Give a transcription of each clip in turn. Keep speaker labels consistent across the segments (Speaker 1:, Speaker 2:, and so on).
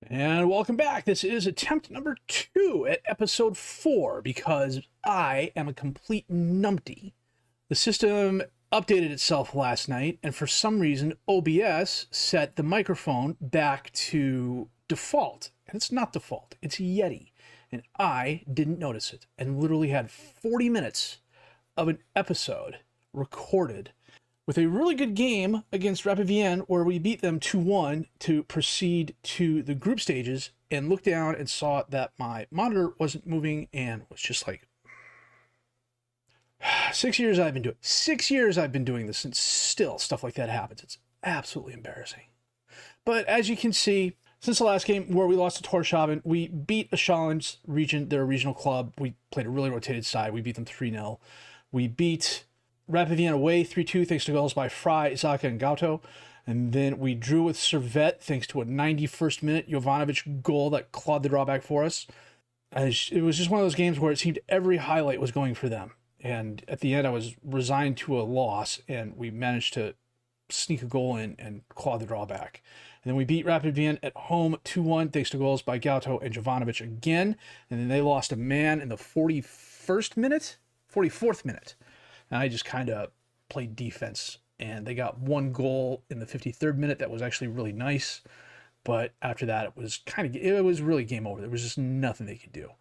Speaker 1: And welcome back. This is attempt number 2 at episode 4 because I am a complete numpty. The system updated itself last night, and for some reason, OBS set the microphone back to default. And it's not default, it's Yeti. And I didn't notice it, and literally had 40 minutes of an episode recorded with a really good game against RapidVN where we beat them 2-1 to proceed to the group stages, and looked down and saw that my monitor wasn't moving and was just like, 6 years I've been doing this, and still stuff like that happens. It's absolutely embarrassing. But as you can see, since the last game where we lost to Torshavn, we beat Ashalin's region, their regional club. We played a really rotated side. We beat them 3-0. We beat RapidVN away 3-2 thanks to goals by Fry, Zaka, and Gauto. And then we drew with Servette thanks to a 91st minute Jovanovic goal that clawed the drawback for us. It was just one of those games where it seemed every highlight was going for them. And at the end, I was resigned to a loss, and we managed to sneak a goal in and claw the drawback. And then we beat RapidVN at home 2-1 thanks to goals by Gauto and Jovanovic again. And then they lost a man in the 44th minute. And I just kind of played defense, and they got one goal in the 53rd minute that was actually really nice. But after that, it was really game over. There was just nothing they could do.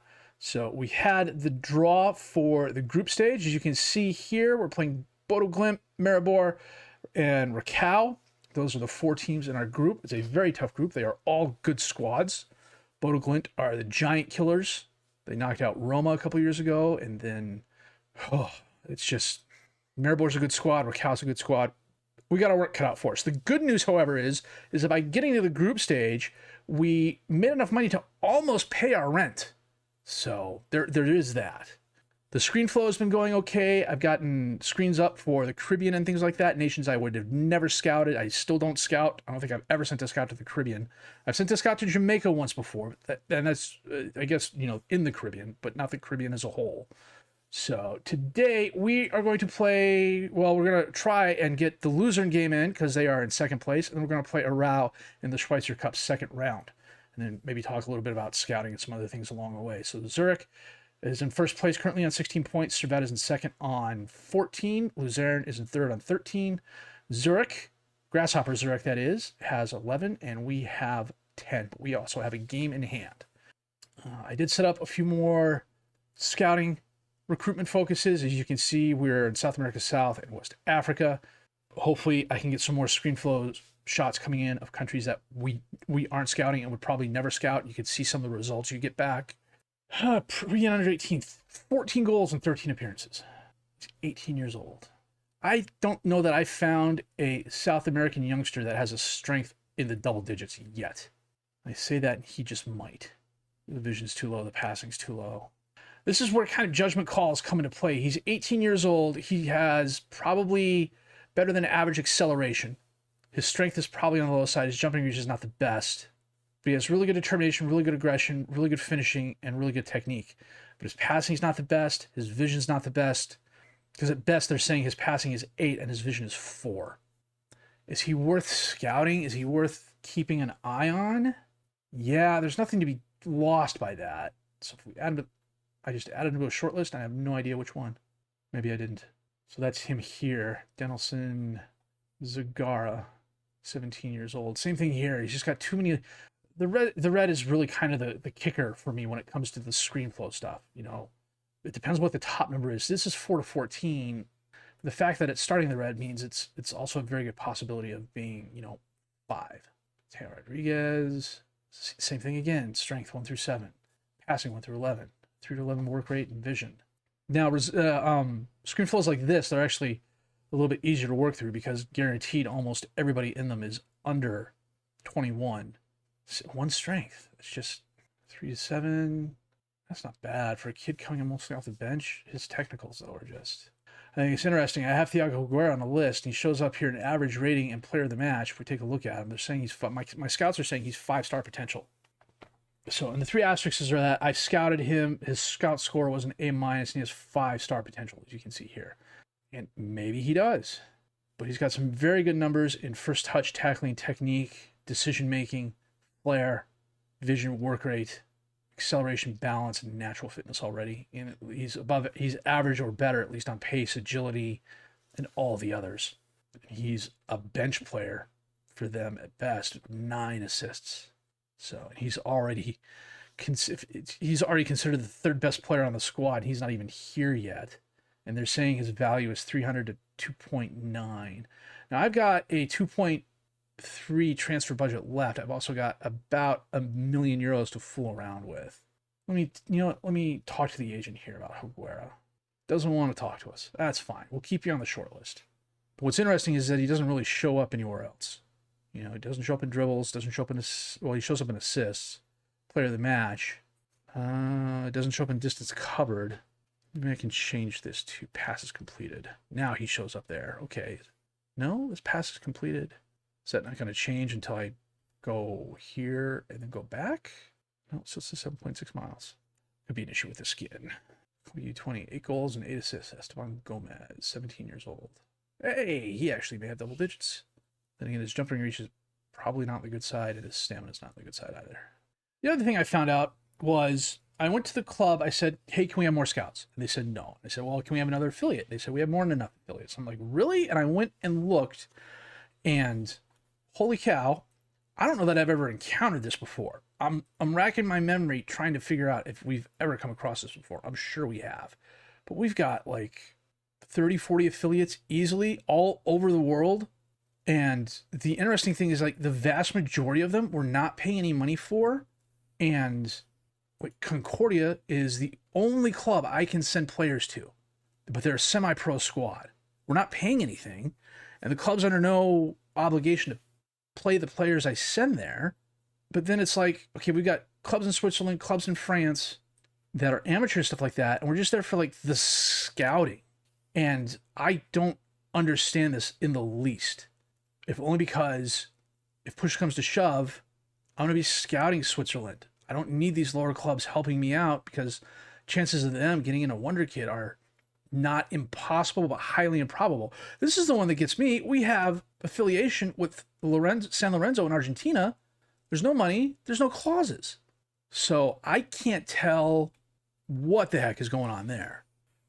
Speaker 1: So we had the draw for the group stage. As you can see here, we're playing Bodo Glimt, Maribor, and Rakow. Those are the 4 teams in our group. It's a very tough group. They are all good squads. Bodo Glimt are the giant killers. They knocked out Roma a couple years ago, and then it's just, Maribor's a good squad, Rakow's a good squad. We got our work cut out for us. The good news, however, is that by getting to the group stage, we made enough money to almost pay our rent. So there is that. The screenflow has been going okay. I've gotten screens up for the Caribbean and things like that. Nations I would have never scouted. I still don't scout. I don't think I've ever sent a scout to the Caribbean. I've sent a scout to Jamaica once before, and that's, I guess, in the Caribbean, but not the Caribbean as a whole. So today we are going to play, we're going to try and get the Luzern game in because they are in second place, and then we're going to play Aarau in the Schweitzer Cup second round, and then maybe talk a little bit about scouting and some other things along the way. So Zurich is in first place currently on 16 points. Servette is in second on 14. Luzern is in third on 13. Zurich, Grasshopper Zurich that is, has 11, and we have 10. But we also have a game in hand. I did set up a few more scouting recruitment focuses. As you can see, we're in South America South and West Africa. Hopefully I can get some more screenflow shots coming in of countries that we aren't scouting and would probably never scout. You can see some of the results you get back. Pre under 18, 14 goals and 13 appearances. He's 18 years old. I don't know that I found a South American youngster that has a strength in the double digits yet. I say that and he just might. The vision's too low, the passing's too low. This is where kind of judgment calls come into play. He's 18 years old. He has probably better than average acceleration. His strength is probably on the low side. His jumping reach is not the best. But he has really good determination, really good aggression, really good finishing, and really good technique. But his passing is not the best. His vision's not the best. Because at best, they're saying his passing is 8 and his vision is 4. Is he worth scouting? Is he worth keeping an eye on? Yeah, there's nothing to be lost by that. So if we add him, I just added him to a short list, and I have no idea which one. Maybe I didn't. So that's him here. Danielson Zagara, 17 years old. Same thing here. He's just got too many. The red is really kind of the kicker for me when it comes to the screenflow stuff. It depends what the top number is. This is 4 to 14. The fact that it's starting the red means it's also a very good possibility of being 5. Taylor Rodriguez, same thing again. Strength 1 through 7, passing 1 through 11. 3 to 11 work rate and vision. Now, screenflows like this, they're actually a little bit easier to work through because guaranteed almost everybody in them is under 21. 1 strength. It's just 3 to 7. That's not bad for a kid coming in mostly off the bench. His technicals, though, are just... I think it's interesting. I have Thiago Guerra on the list, and he shows up here in average rating and player of the match. If we take a look at him, they're saying my scouts are saying he's 5-star potential. So, and the 3 asterisks are that I scouted him. His scout score was an A-, and he has 5-star potential, as you can see here. And maybe he does. But he's got some very good numbers in first touch, tackling technique, decision-making, flair, vision, work rate, acceleration, balance, and natural fitness already. And he's average or better, at least on pace, agility, and all the others. He's a bench player for them at best, 9 assists. So he's already considered the third best player on the squad. He's not even here yet. And they're saying his value is 300 to 2.9. Now I've got a 2.3 transfer budget left. I've also got about €1 million to fool around with. Let me talk to the agent here about Higuera. Doesn't want to talk to us. That's fine. We'll keep you on the short list. But what's interesting is that he doesn't really show up anywhere else. He doesn't show up in dribbles, doesn't show up in he shows up in assists, player of the match. It doesn't show up in distance covered. Maybe I can change this to passes completed. Now he shows up there. Okay. No, this passes completed. Is that not going to change until I go here and then go back? No, so it's 7.6 miles. Could be an issue with the skin. Kobe 28 goals and 8 assists. Esteban Gomez, 17 years old. Hey, he actually may have double digits. Then again, his jumping reach is probably not on the good side, and his stamina is not on the good side either. The other thing I found out was I went to the club. I said, hey, can we have more scouts? And they said no. I said, well, can we have another affiliate? They said, we have more than enough affiliates. I'm like, really? And I went and looked, and holy cow, I don't know that I've ever encountered this before. I'm racking my memory trying to figure out if we've ever come across this before. I'm sure we have. But we've got like 30, 40 affiliates easily all over the world. And the interesting thing is, like, the vast majority of them we're not paying any money for. And Concordia is the only club I can send players to. But they're a semi-pro squad. We're not paying anything. And the club's under no obligation to play the players I send there. But then it's like, okay, we've got clubs in Switzerland, clubs in France that are amateur stuff like that. And we're just there for, like, the scouting. And I don't understand this in the least. If only because if push comes to shove, I'm going to be scouting Switzerland. I don't need these lower clubs helping me out because chances of them getting in a wonder kid are not impossible, but highly improbable. This is the one that gets me. We have affiliation with San Lorenzo in Argentina. There's no money. There's no clauses. So I can't tell what the heck is going on there.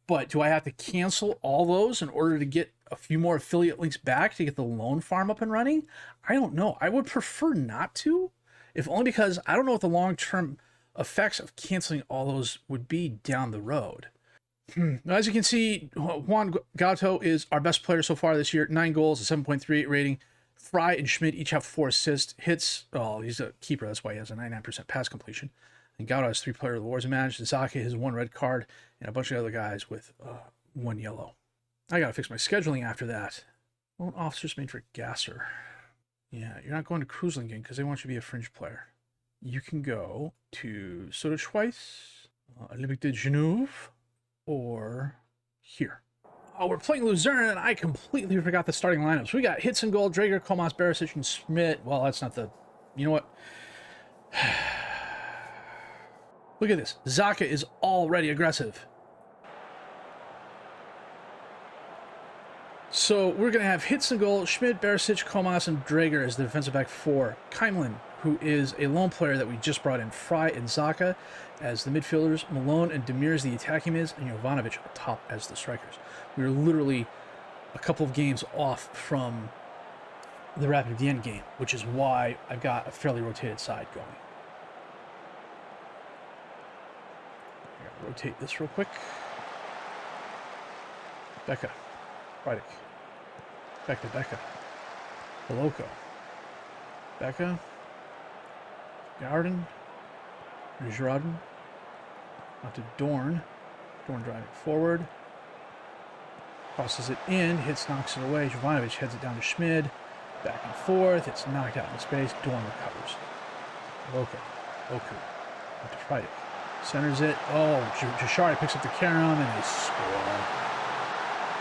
Speaker 1: But do I have to cancel all those in order to get a few more affiliate links back to get the loan farm up and running? I don't know. I would prefer not to, if only because I don't know what the long-term effects of canceling all those would be down the road. As you can see, Juan Gato is our best player so far this year. 9 goals, a 7.38 rating. Fry and Schmidt each have 4 assists. Hits, he's a keeper. That's why he has a 99% pass completion. And Gato has 3 player of the wars managed. Zaka has 1 red card, and a bunch of other guys with 1 yellow. I gotta fix my scheduling after that. Loan officers made for Gasser. Yeah, you're not going to Cruislingan because they want you to be a fringe player. You can go to Soderschweiss, Olympique de Genève, or here. Oh, we're playing Luzern, and I completely forgot the starting lineups. We got Hits and goal, Drager, Komas, Barisic, and Schmidt. Well, that's not the... You know what? Look at this. Zaka is already aggressive. So we're going to have Hits and goal, Schmidt, Barisic, Komas, and Drager as the defensive back 4. Keimlin, who is a lone player that we just brought in. Fry and Zaka as the midfielders. Malone and Demir as the attacking mids. And Jovanovic up top as the strikers. We are literally a couple of games off from the Rapid Vienna game, which is why I've got a fairly rotated side going. I gotta rotate this real quick. Becca. Friday. Becca. Beloko. Becca. Garden. Girardin. Out to Dorn. Dorn driving forward. Crosses it in. Hits, knocks it away. Jovanovic heads it down to Schmid. Back and forth. It's knocked out into space. Dorn recovers. Beloko. Oku. Out to Friday. Centers it. Oh, Jashari picks up the carom and they score.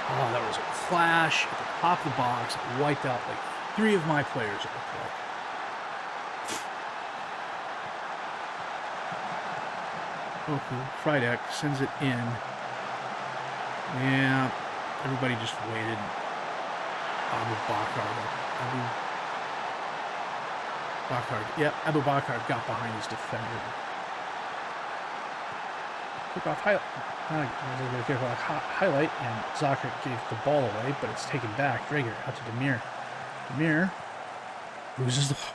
Speaker 1: Oh, that was a clash at the top of the box. It wiped out like 3 of my players, it looked like. Oku, Frydek sends it in. Yeah, everybody just waited. Abu Bakr. Bakar, yeah, Abu Bakar got behind his defender. Took off highlight, and Zakir gave the ball away, but it's taken back. Drager out to Demir. Demir loses the ball.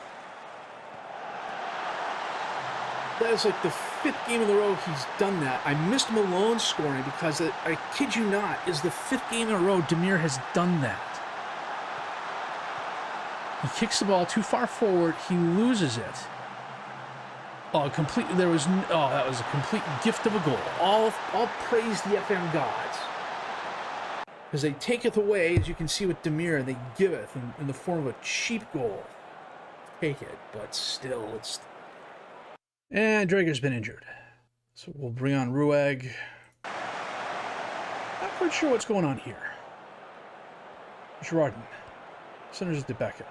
Speaker 1: That is like the 5th game in a row he's done that. I missed Malone scoring because, I kid you not, is the 5th game in a row Demir has done that. He kicks the ball too far forward. He loses it. Oh, completely. That was a complete gift of a goal. All praise the FM gods. Because they taketh away, as you can see with Demir, and they giveth in the form of a cheap goal. Take it, but still, it's... And Drager's been injured. So we'll bring on Rueg. Not quite sure what's going on here. Girardin. Centers it to Becca.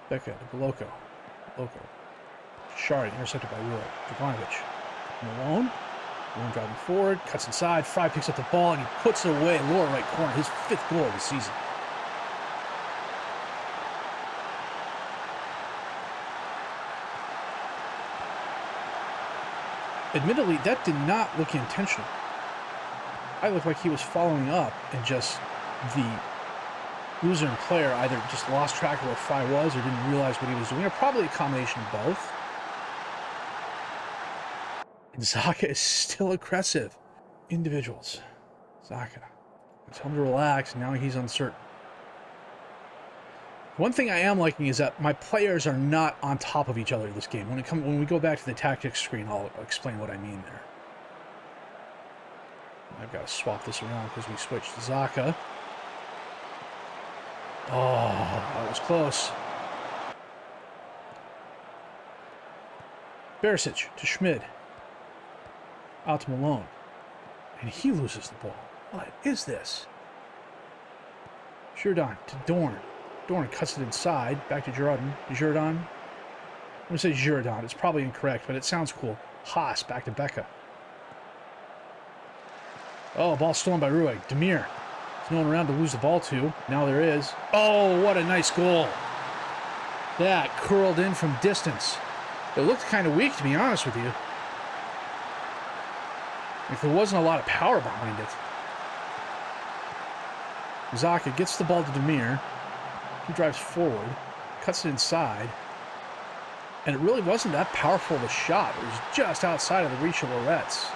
Speaker 1: Becca to Boloko. Boloko. Shari intercepted by Rueg. Draganovic. Malone. Malone driving forward. Cuts inside. Fry picks up the ball and he puts it away. Lower right corner. His 5th goal of the season. Admittedly, that did not look intentional. I looked like he was following up and just the loser and player either just lost track of where Fry was or didn't realize what he was doing, or probably a combination of both. And Zaka is still aggressive. Individuals. Zaka. I tell him to relax, now he's uncertain. One thing I am liking is that my players are not on top of each other this game. When we go back to the tactics screen, I'll explain what I mean there. I've got to swap this around because we switched to Zaka. Oh, that was close. Barisic to Schmid. Out to Malone. And he loses the ball. What is this? Girardin to Dorn. Dorn cuts it inside. Back to Girardin. Girardin. I'm going to say Girardin. It's probably incorrect, but it sounds cool. Haas back to Becca. Oh, ball stolen by Rueg. Demir. There's no one around to lose the ball to. Now there is. Oh, what a nice goal. That curled in from distance. It looked kind of weak, to be honest with you. Like there wasn't a lot of power behind it. Zaka gets the ball to Demir. He drives forward, cuts it inside, and it really wasn't that powerful of a shot. It was just outside of the reach of Loretz.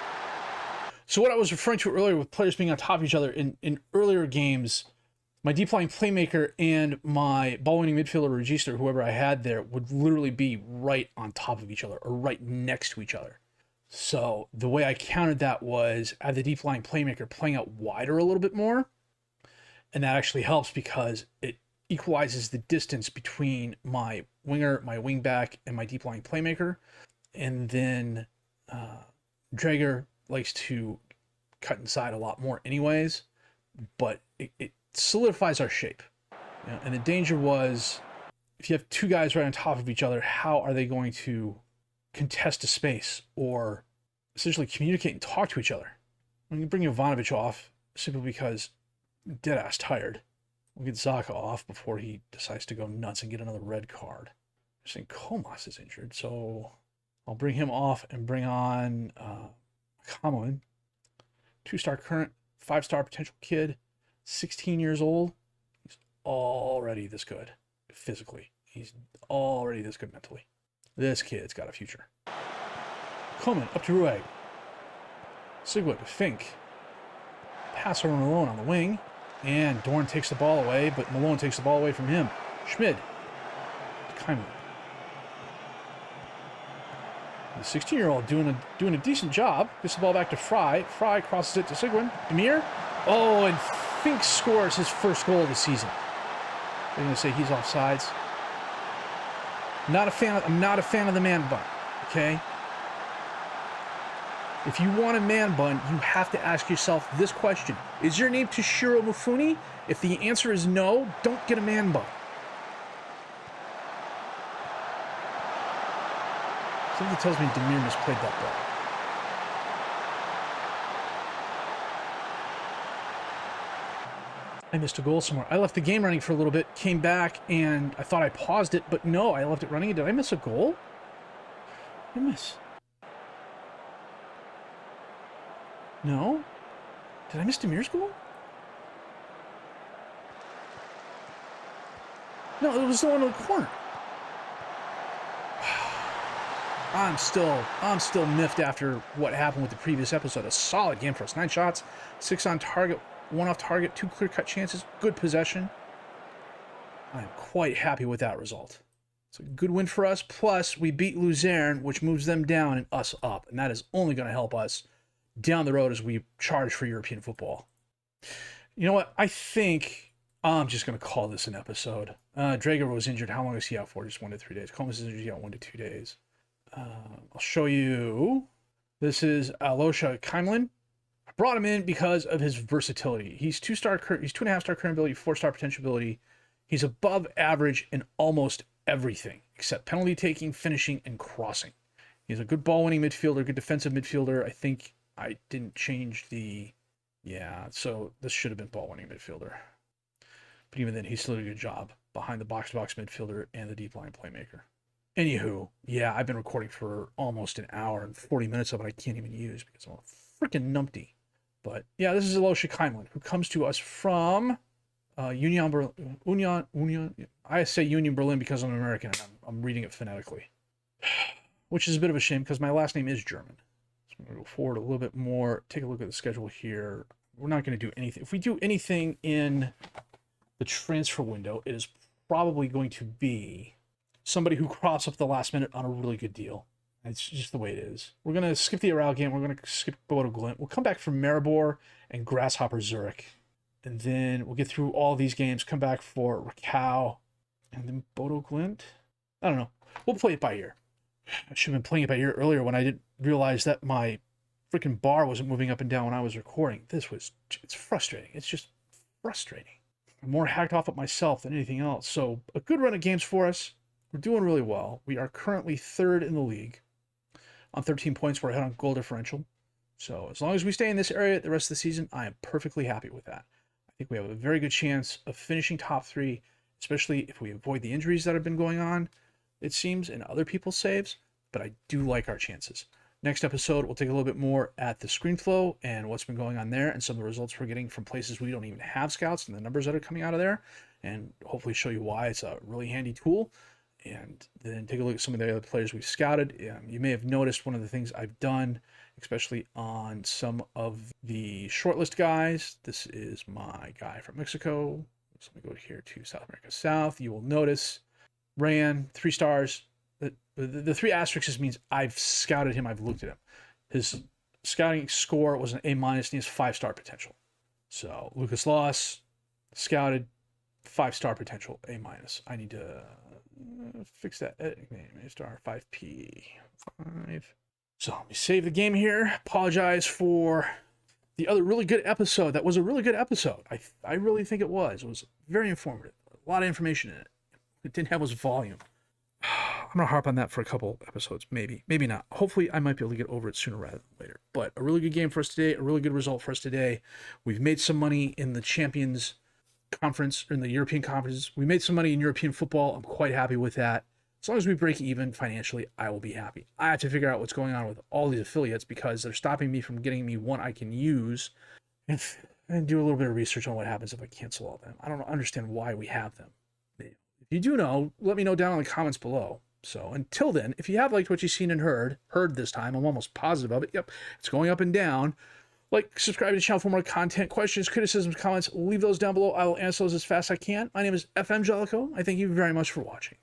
Speaker 1: So what I was referring to earlier with players being on top of each other, in earlier games, my deep-lying playmaker and my ball-winning midfielder, Register, whoever I had there, would literally be right on top of each other, or right next to each other. So the way I countered that was I had the deep-lying playmaker playing out wider a little bit more, and that actually helps because it equalizes the distance between my winger, my wingback, and my deep-lying playmaker. And then Drager likes to cut inside a lot more anyways, but it solidifies our shape. You know, and the danger was, if you have two guys right on top of each other, how are they going to contest a space or essentially communicate and talk to each other? I'm going to bring Ivanovic off simply because I'm dead-ass tired. We'll get Zaka off before he decides to go nuts and get another red card. I'm saying Comas is injured, so I'll bring him off and bring on Kamoin. 2-star current, 5-star potential kid, 16 years old. He's already this good physically. He's already this good mentally. This kid's got a future. Coleman up to Rueg. Sigwood to Fink. Pass over Malone on the wing. And Dorn takes the ball away, but Malone takes the ball away from him. Schmid to Kaiman. The 16-year-old doing a decent job. Gets the ball back to Fry. Fry crosses it to Sigwin. Demir. Oh, and Fink scores his first goal of the season. They're going to say he's offsides. I'm not a fan of the man bun, okay? If you want a man bun, you have to ask yourself this question. Is your name Toshiro Mifune? If the answer is no, don't get a man bun. Something tells me Demir misplayed that ball. I missed a goal somewhere. I left the game running for a little bit, came back, and I thought I paused it, but no, I left it running. Did I miss a goal? Did I miss? No? Did I miss Demir's goal? No, it was the one in the corner. I'm still miffed after what happened with the previous episode. A solid game for us. 9 shots, 6 on target, 1 off target, 2 clear-cut chances, good possession. I'm quite happy with that result. It's a good win for us. Plus, we beat Luzerne, which moves them down and us up. And that is only going to help us down the road as we charge for European football. You know what? I think I'm just going to call this an episode. Drager was injured. How long is he out for? Just 1 to 3 days. Coleman is injured out 1 to 2 days. I'll show you. This is Alosha Keimlin. I brought him in because of his versatility. He's 2-star. He's 2.5-star current ability, 4-star potential ability. He's above average in almost everything except penalty taking, finishing, and crossing. He's a good ball-winning midfielder, good defensive midfielder. I think I didn't change the. Yeah, so this should have been ball-winning midfielder. But even then, he still did a good job behind the box-to-box midfielder and the deep line playmaker. Anywho, yeah, I've been recording for almost an hour and 40 minutes of it I can't even use because I'm a freaking numpty. But yeah, this is Alosha Keimlin, who comes to us from Union Berlin. I say Union Berlin because I'm American and I'm reading it phonetically, which is a bit of a shame because my last name is German. So I'm going to go forward a little bit more, take a look at the schedule here. We're not going to do anything. If we do anything in the transfer window, it is probably going to be somebody who crops up at the last minute on a really good deal. It's just the way it is. We're going to skip the Aral game. We're going to skip Bodo Glimt. We'll come back from Maribor and Grasshopper Zurich. And then we'll get through all these games, come back for Rakow, and then Bodo Glimt. I don't know. We'll play it by ear. I should have been playing it by ear earlier when I didn't realize that my freaking bar wasn't moving up and down when I was recording. It's frustrating. It's just frustrating. I'm more hacked off at myself than anything else. So a good run of games for us. We're doing really well. We are currently 3rd in the league on 13 points. We're ahead on goal differential. So as long as we stay in this area the rest of the season, I am perfectly happy with that. I think we have a very good chance of finishing top 3, especially if we avoid the injuries that have been going on, it seems, and other people's saves. But I do like our chances. Next episode, we'll take a little bit more at the screenflow and what's been going on there and some of the results we're getting from places we don't even have scouts and the numbers that are coming out of there, and hopefully show you why it's a really handy tool. And then take a look at some of the other players we've scouted. You may have noticed one of the things I've done, especially on some of the shortlist guys. This is my guy from Mexico. So let me go here to South America South. You will notice Rayan, 3 stars. The 3 asterisks means I've scouted him. I've looked at him. His scouting score was an A-, and he has 5-star potential. So Lucas Loss, scouted, 5-star potential, A-. I need to fix that name. Star 5P 5. So let me save the game here. Apologize for the other really good episode. That was a really good episode. I really think it was. It was very informative. A lot of information in it. It didn't have much volume. I'm gonna harp on that for a couple episodes, maybe not. Hopefully I might be able to get over it sooner rather than later. But a really good game for us today, a really good result for us today. We've made some money in the Champions Conference, or in the European conferences. We made some money in European football. I'm quite happy with that. As long as we break even financially, I will be happy. I have to figure out what's going on with all these affiliates because they're stopping me from getting me one I can use, and do a little bit of research on what happens if I cancel all of them. I don't understand why we have them. If you do know, let me know down in the comments below. So until then, if you have liked what you've seen and heard this time, I'm almost positive of it. Yep, it's going up and down. Like, subscribe to the channel for more content, questions, criticisms, comments. Leave those down below. I will answer those as fast as I can. My name is FM Jellicoe. I thank you very much for watching.